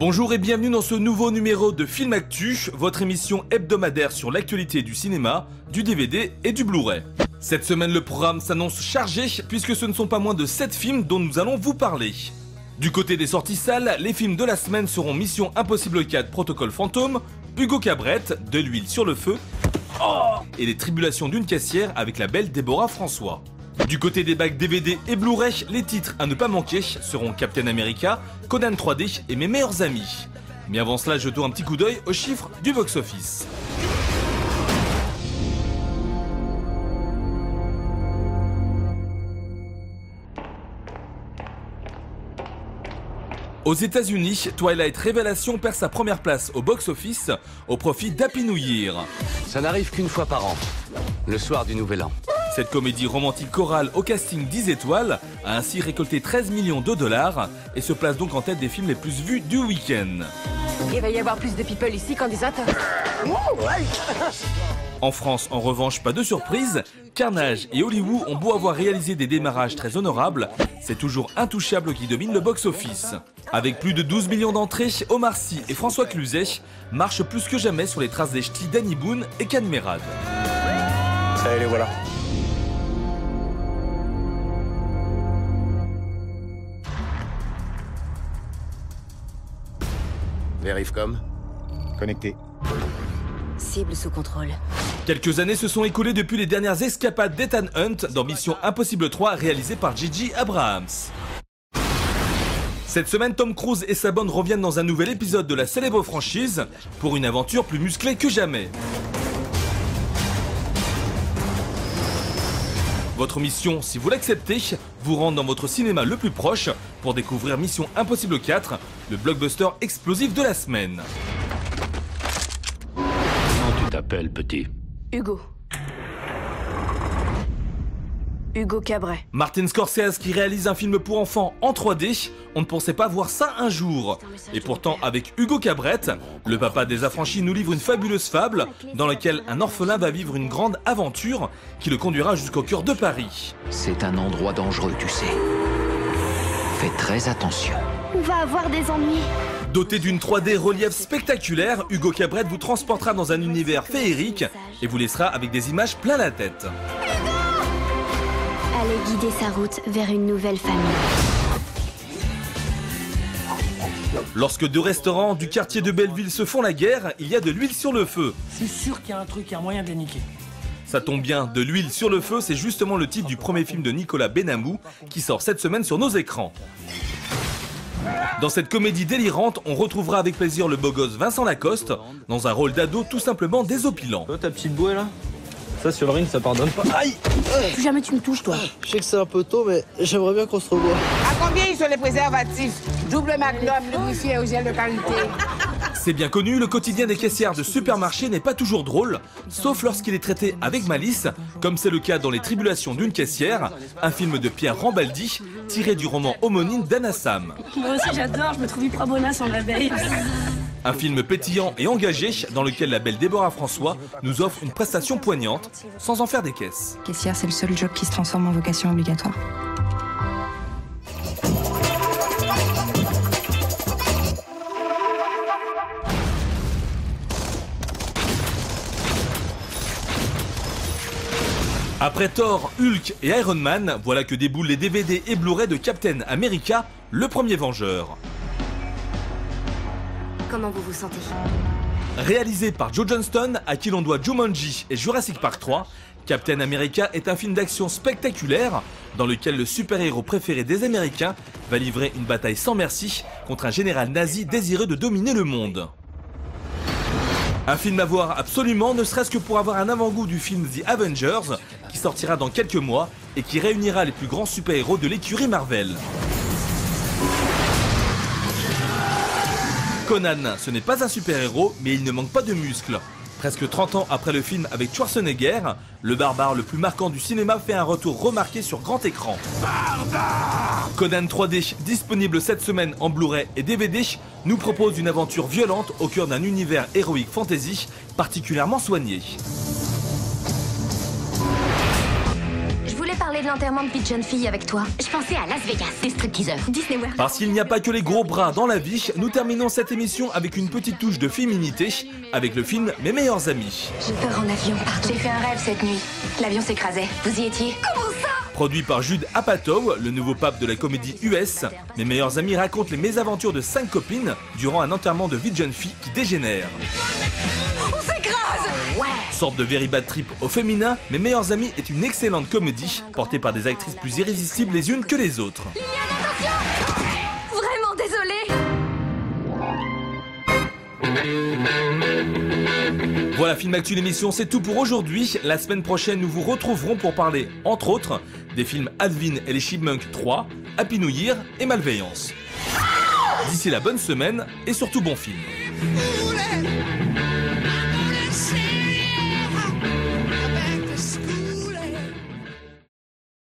Bonjour et bienvenue dans ce nouveau numéro de Film Actu, votre émission hebdomadaire sur l'actualité du cinéma, du DVD et du Blu-ray. Cette semaine, le programme s'annonce chargé puisque ce ne sont pas moins de 7 films dont nous allons vous parler. Du côté des sorties salles, les films de la semaine seront Mission Impossible 4 Protocole Fantôme, Hugo Cabret, De l'huile sur le feu, et Les tribulations d'une caissière avec la belle Déborah François. Du côté des bacs DVD et Blu-ray, les titres à ne pas manquer seront Captain America, Conan 3D et Mes meilleurs amis. Mais avant cela, jetons un petit coup d'œil aux chiffres du box-office. Aux États-Unis, Twilight Révélation perd sa première place au box-office au profit d'Happy New Year. Ça n'arrive qu'une fois par an, le soir du Nouvel An. Cette comédie romantique chorale au casting 10 étoiles a ainsi récolté 13 millions de dollars et se place donc en tête des films les plus vus du week-end. Il va y avoir plus de people ici qu'en Desert. En France, en revanche, pas de surprise, Carnage et Hollywood ont beau avoir réalisé des démarrages très honorables, c'est toujours Intouchable qui domine le box-office. Avec plus de 12 millions d'entrées, Omar Sy et François Cluzet marchent plus que jamais sur les traces des ch'tis Danny Boone et Ken Merad. Ça y est, les voilà. Vérifcom. Connecté. Cible sous contrôle. Quelques années se sont écoulées depuis les dernières escapades d'Ethan Hunt dans Mission Impossible 3 réalisée par J.J. Abrams. Cette semaine, Tom Cruise et sa bande reviennent dans un nouvel épisode de la célèbre franchise pour une aventure plus musclée que jamais. Votre mission, si vous l'acceptez, vous rendre dans votre cinéma le plus proche pour découvrir Mission Impossible 4, le blockbuster explosif de la semaine. Comment tu t'appelles, petit? Hugo. Hugo Cabret. Martin Scorsese qui réalise un film pour enfants en 3D, on ne pensait pas voir ça un jour. Et pourtant, avec Hugo Cabret, le papa des affranchis nous livre une fabuleuse fable dans laquelle un orphelin va vivre une grande aventure qui le conduira jusqu'au cœur de Paris. C'est un endroit dangereux, tu sais. Fais très attention. On va avoir des ennuis. Doté d'une 3D relief spectaculaire, Hugo Cabret vous transportera dans un univers féerique et vous laissera avec des images plein la tête. Allez guider sa route vers une nouvelle famille. Lorsque deux restaurants du quartier de Belleville se font la guerre, il y a de l'huile sur le feu. C'est sûr qu'il y a un truc, il y a un moyen de les niquer. Ça tombe bien, de l'huile sur le feu, c'est justement le titre du premier film de Nicolas Benamou qui sort cette semaine sur nos écrans. Dans cette comédie délirante, on retrouvera avec plaisir le beau gosse Vincent Lacoste dans un rôle d'ado tout simplement désopilant. Ta petite bouée là? Ça sur le ring ça pardonne pas. Aïe! Plus jamais tu me touches, toi. Je sais que c'est un peu tôt mais j'aimerais bien qu'on se revoie. À combien ils sont les préservatifs? Double magnum, lubrifié au gel de qualité. C'est bien connu, le quotidien des caissières de supermarché n'est pas toujours drôle, sauf lorsqu'il est traité avec malice, comme c'est le cas dans Les tribulations d'une caissière, un film de Pierre Rambaldi, tiré du roman homonyme d'Anna Sam. Moi aussi j'adore, je me trouve hyper bonasse en abeille. Un film pétillant et engagé dans lequel la belle Déborah François nous offre une prestation poignante, sans en faire des caisses. Caissière, c'est le seul job qui se transforme en vocation obligatoire. Après Thor, Hulk et Iron Man, voilà que déboulent les DVD et Blu-ray de Captain America, le premier Vengeur. Comment vous vous sentez? Réalisé par Joe Johnston, à qui l'on doit Jumanji et Jurassic Park 3, Captain America est un film d'action spectaculaire dans lequel le super-héros préféré des Américains va livrer une bataille sans merci contre un général nazi désireux de dominer le monde. Un film à voir absolument, ne serait-ce que pour avoir un avant-goût du film The Avengers, qui sortira dans quelques mois et qui réunira les plus grands super-héros de l'écurie Marvel. Conan, ce n'est pas un super-héros, mais il ne manque pas de muscles. Presque 30 ans après le film avec Schwarzenegger, le barbare le plus marquant du cinéma fait un retour remarqué sur grand écran. Conan 3D, disponible cette semaine en Blu-ray et DVD, nous propose une aventure violente au cœur d'un univers héroïque fantasy particulièrement soigné. Je voulais parler parler de l'enterrement de petite jeune fille avec toi. Je pensais à Las Vegas, des stripteaseurs, Disney World. Parce qu'il n'y a pas que les gros bras dans la vie, nous terminons cette émission avec une petite touche de féminité, avec le film Mes meilleurs amis. J'ai peur en avion, pardon. J'ai fait un rêve cette nuit. L'avion s'écrasait. Vous y étiez? Comment ça? Produit par Judd Apatow, le nouveau pape de la comédie US, Mes meilleurs amis racontent les mésaventures de 5 copines durant un enterrement de vie de jeune fille qui dégénère. On s'écrase! Ouais! Sorte de very bad trip au féminin, Mes meilleurs amis est une excellente comédie portée par des actrices plus irrésistibles les unes que les autres. Liliane, attention! Vraiment désolée! Voilà, Film Actu, l'émission, c'est tout pour aujourd'hui. La semaine prochaine, nous vous retrouverons pour parler, entre autres, des films Alvin et les Chipmunks 3, Happy New Year et Malveillance. D'ici là, bonne semaine et surtout bon film.